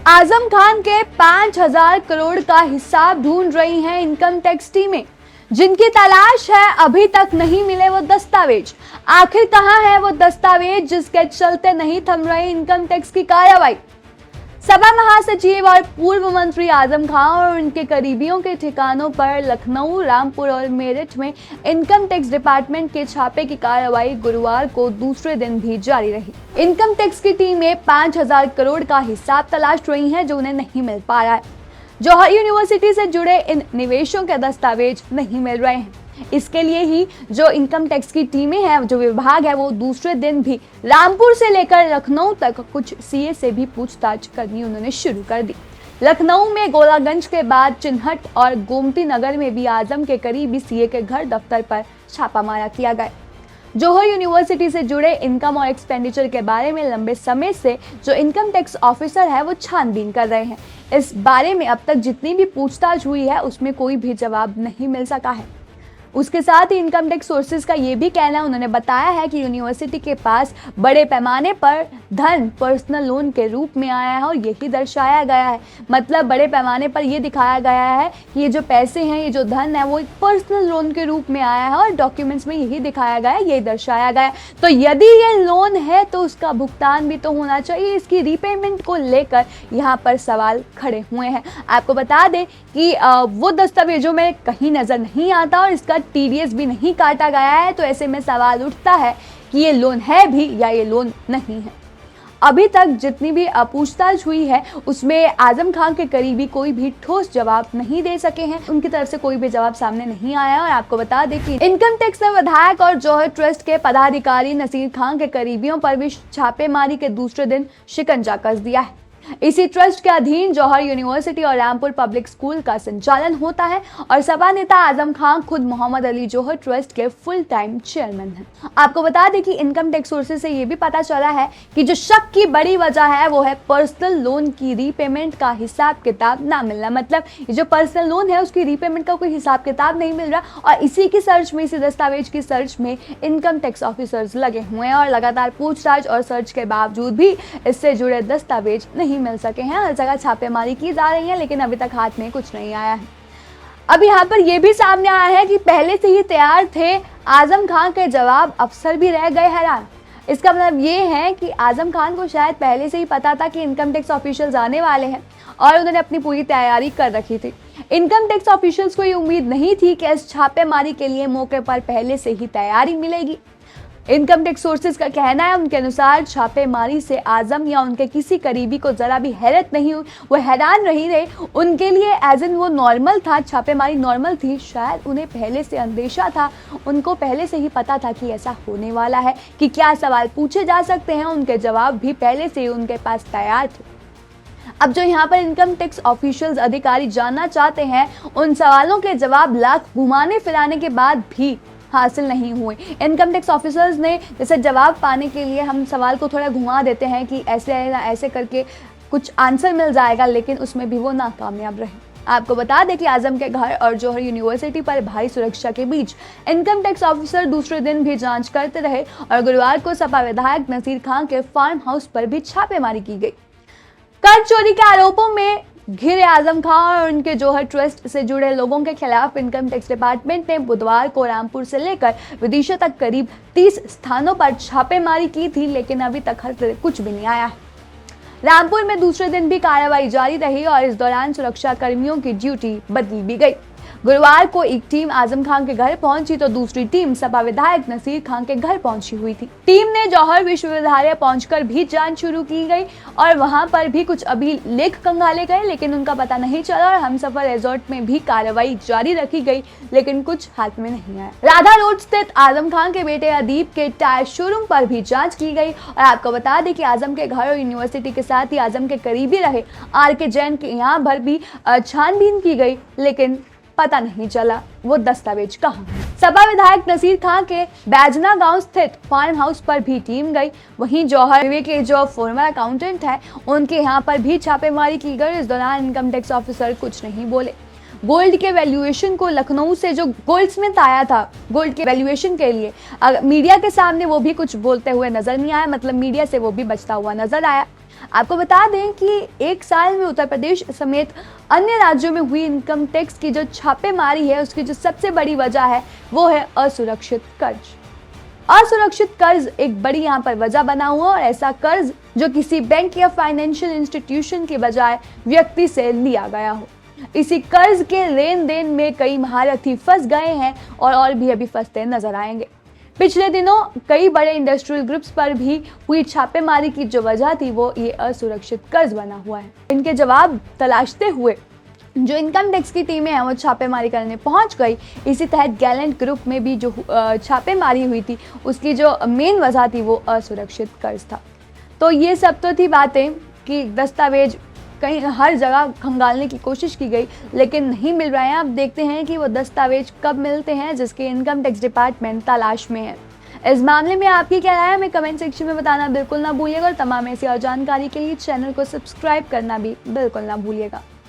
आजम खान के 5,000 करोड़ का हिसाब ढूंढ रही हैं इनकम टैक्स टीमें। जिनकी तलाश है अभी तक नहीं मिले वो दस्तावेज। आखिर कहां है वो दस्तावेज जिसके चलते नहीं थम रही इनकम टैक्स की कार्रवाई। सपा महासचिव और पूर्व मंत्री आजम खान और उनके करीबियों के ठिकानों पर लखनऊ, रामपुर और मेरठ में इनकम टैक्स डिपार्टमेंट के छापे की कार्रवाई गुरुवार को दूसरे दिन भी जारी रही। इनकम टैक्स की टीमें 5,000 करोड़ का हिसाब तलाश रही हैं जो उन्हें नहीं मिल पा रहा है। जौहर यूनिवर्सिटी से जुड़े इन निवेशों के दस्तावेज नहीं मिल रहे हैं। इसके लिए ही जो इनकम टैक्स की टीमें हैं, जो विभाग है, वो दूसरे दिन भी रामपुर से लेकर लखनऊ तक कुछ सीए से भी पूछताछ करनी उन्होंने शुरू कर दी। लखनऊ में गोलागंज के बाद चिन्हट और गोमती नगर में भी आजम के करीबी सीए के घर दफ्तर पर छापामारा किया गया। जौहर यूनिवर्सिटी से जुड़े इनकम और एक्सपेंडिचर के बारे में लंबे समय से जो इनकम टैक्स ऑफिसर है वो छानबीन कर रहे हैं। इस बारे में अब तक जितनी भी पूछताछ हुई है उसमें कोई भी जवाब नहीं मिल सका है। उसके साथ ही इनकम टैक्स सोर्सेज का ये भी कहना है, उन्होंने बताया है कि यूनिवर्सिटी के पास बड़े पैमाने पर धन पर्सनल लोन के रूप में आया है और यही दर्शाया गया है। मतलब बड़े पैमाने पर ये दिखाया गया है कि ये जो पैसे हैं, ये जो धन है वो एक पर्सनल लोन के रूप में आया है और डॉक्यूमेंट्स में यही दिखाया गया है, यही दर्शाया गया है। तो यदि ये लोन है तो उसका भुगतान भी तो होना चाहिए। इसकी रीपेमेंट को लेकर यहाँ पर सवाल खड़े हुए हैं। आपको बता दें कि वो दस्तावेजों में कहीं नजर नहीं आता और इसका टीडीएस भी नहीं काटा गया है। तो ऐसे में सवाल उठता है कि ये लोन है भी या ये लोन नहीं है। अभी तक जितनी भी पूछताछ हुई है उसमें आजम खान के करीबी कोई भी ठोस जवाब नहीं दे सके हैं। उनकी तरफ से कोई भी जवाब सामने नहीं आया है। और आपको बता दें कि इनकम टैक्स ने विधायक और जौहर ट्रस्ट के पदाधिकारी नसीर खान के करीबियों पर भी छापेमारी के दूसरे दिन शिकंजा कस दिया है। इसी ट्रस्ट के अधीन जौहर यूनिवर्सिटी और रामपुर पब्लिक स्कूल का संचालन होता है और सपा नेता आजम खान खुद मोहम्मद अली जौहर ट्रस्ट के फुल टाइम चेयरमैन हैं। आपको बता दें कि इनकम टैक्स सोर्सेज से ये भी पता चला है कि जो शक की बड़ी वजह है वो है पर्सनल लोन की रीपेमेंट का हिसाब किताब ना मिलना। मतलब ये जो पर्सनल लोन है उसकी रीपेमेंट का कोई हिसाब किताब नहीं मिल रहा और इसी की सर्च में, इसी दस्तावेज की सर्च में इनकम टैक्स ऑफिसर्स लगे हुए हैं और लगातार पूछताछ और सर्च के बावजूद भी इससे जुड़े दस्तावेज नहीं मिल सके हैं। हर जगह छापेमारी की जा रही है लेकिन अभी तक हाथ में कुछ नहीं आया है। अब यहाँ पर यह भी सामने आया है कि पहले से ही तैयार थे आजम खान के जवाब, अफसर भी रह गए हैरान। इसका मतलब ये है कि आजम खान को शायद पहले से ही पता था कि इनकम टैक्स ऑफिशियल्स आने वाले हैं और उन्होंने अपनी पूरी तैयारी कर रखी थी। इनकम टैक्स ऑफिशियल्स को ये उम्मीद नहीं थी कि इस छापेमारी के लिए मौके पर पहले से ही तैयारी मिलेगी। इनकम टैक्स सोर्सेज का कहना है, उनके अनुसार छापेमारी से आजम या उनके किसी करीबी को जरा भी हैरत नहीं हुई, वो हैरान नहीं रहे। उनके लिए एज इन वो नॉर्मल था, छापेमारी नॉर्मल थी। शायद उन्हें पहले से अंदेशा था, उनको पहले से ही पता था कि ऐसा होने वाला है, कि क्या सवाल पूछे जा सकते हैं। उनके जवाब भी पहले से ही उनके पास तैयार थे। अब जो यहाँ पर इनकम टैक्स ऑफिशियल्स अधिकारी जानना चाहते हैं उन सवालों के जवाब लाख घुमाने फिराने के बाद भी हासिल नहीं हुए। इनकम टैक्स ऑफिसर्स ने जैसे जवाब पाने के लिए हम सवाल को थोड़ा घुमा देते हैं कि ऐसे ऐसे करके कुछ आंसर मिल जाएगा, लेकिन उसमें भी वो नाकामयाब रहे। आपको बता दें कि आजम के घर और जौहर यूनिवर्सिटी पर भारी सुरक्षा के बीच इनकम टैक्स ऑफिसर दूसरे दिन भी जांच करते रहे और गुरुवार को सपा विधायक नसीर खान के फार्म हाउस पर भी छापेमारी की गई। कर चोरी के आरोपों में घिरे आजम खान और उनके जौहर ट्रस्ट से जुड़े लोगों के खिलाफ इनकम टैक्स डिपार्टमेंट ने बुधवार को रामपुर से लेकर विदिशा तक करीब 30 स्थानों पर छापेमारी की थी, लेकिन अभी तक हर कुछ भी नहीं आया है। रामपुर में दूसरे दिन भी कार्रवाई जारी रही और इस दौरान सुरक्षा कर्मियों की ड्यूटी बदली भी गई। गुरुवार को एक टीम आजम खान के घर पहुंची तो दूसरी टीम सपा विधायक नसीर खान के घर पहुंची हुई थी। टीम ने जौहर विश्वविद्यालय पहुंचकर भी जांच शुरू की गई और वहां पर भी कुछ अभिलेख खंगाले गए, लेकिन उनका पता नहीं चला और हमसफर रिजॉर्ट में भी कार्रवाई जारी रखी गई, लेकिन कुछ हाथ में नहीं आया। राधा रोड स्थित आजम खान के बेटे अदीब के टायर शोरूम पर भी जाँच की गई और आपको बता दें कि आजम के घर और यूनिवर्सिटी के साथ ही आजम के करीबी रहे आर.के. जैन के यहाँ पर भी छानबीन की गई, लेकिन पता नहीं चला वो दस्तावेज कहाँ है। सपा विधायक नसीर खान के बैजना गांव स्थित फार्म हाउस पर भी टीम गई। वहीं जौहर के जो फॉर्मर अकाउंटेंट है उनके यहाँ पर भी छापेमारी की गई। इस दौरान इनकम टैक्स ऑफिसर कुछ नहीं बोले। गोल्ड के वैल्यूएशन को लखनऊ से जो गोल्डस्मिथ आया था गोल्ड के वैल्यूएशन के लिए मीडिया के सामने वो भी कुछ बोलते हुए नजर नहीं आया, मतलब मीडिया से वो भी बचता हुआ नजर आया। आपको बता दें कि एक साल में उत्तर प्रदेश समेत अन्य राज्यों में हुई इनकम टैक्स की जो छापेमारी है उसकी जो सबसे बड़ी वजह है वो है असुरक्षित कर्ज। असुरक्षित कर्ज एक बड़ी यहाँ पर वजह बना हुआ और ऐसा कर्ज जो किसी बैंक या फाइनेंशियल इंस्टीट्यूशन के बजाय व्यक्ति से लिया गया हो। इसी कर्ज के लेन देन में कई महारथी फंस गए हैं और भी अभी फंसते नजर आएंगे। पिछले दिनों कई बड़े इंडस्ट्रियल ग्रुप्स पर भी हुई छापेमारी की जो वजह थी वो ये असुरक्षित कर्ज बना हुआ है। इनके जवाब तलाशते हुए जो इनकम टैक्स की टीमें हैं वो छापेमारी करने पहुंच गई। इसी तहत गैलेंट ग्रुप में भी जो छापेमारी हुई थी उसकी जो मेन वजह थी वो असुरक्षित कर्ज था। तो ये सब तो थी बातें कि दस्तावेज कहीं हर जगह खंगालने की कोशिश की गई लेकिन नहीं मिल रहे हैं। अब देखते हैं कि वो दस्तावेज कब मिलते हैं जिसके इनकम टैक्स डिपार्टमेंट तलाश में है। इस मामले में आपकी क्या राय है हमें कमेंट सेक्शन में बताना बिल्कुल ना भूलिएगा और तमाम ऐसी और जानकारी के लिए चैनल को सब्सक्राइब करना भी बिल्कुल ना भूलिएगा।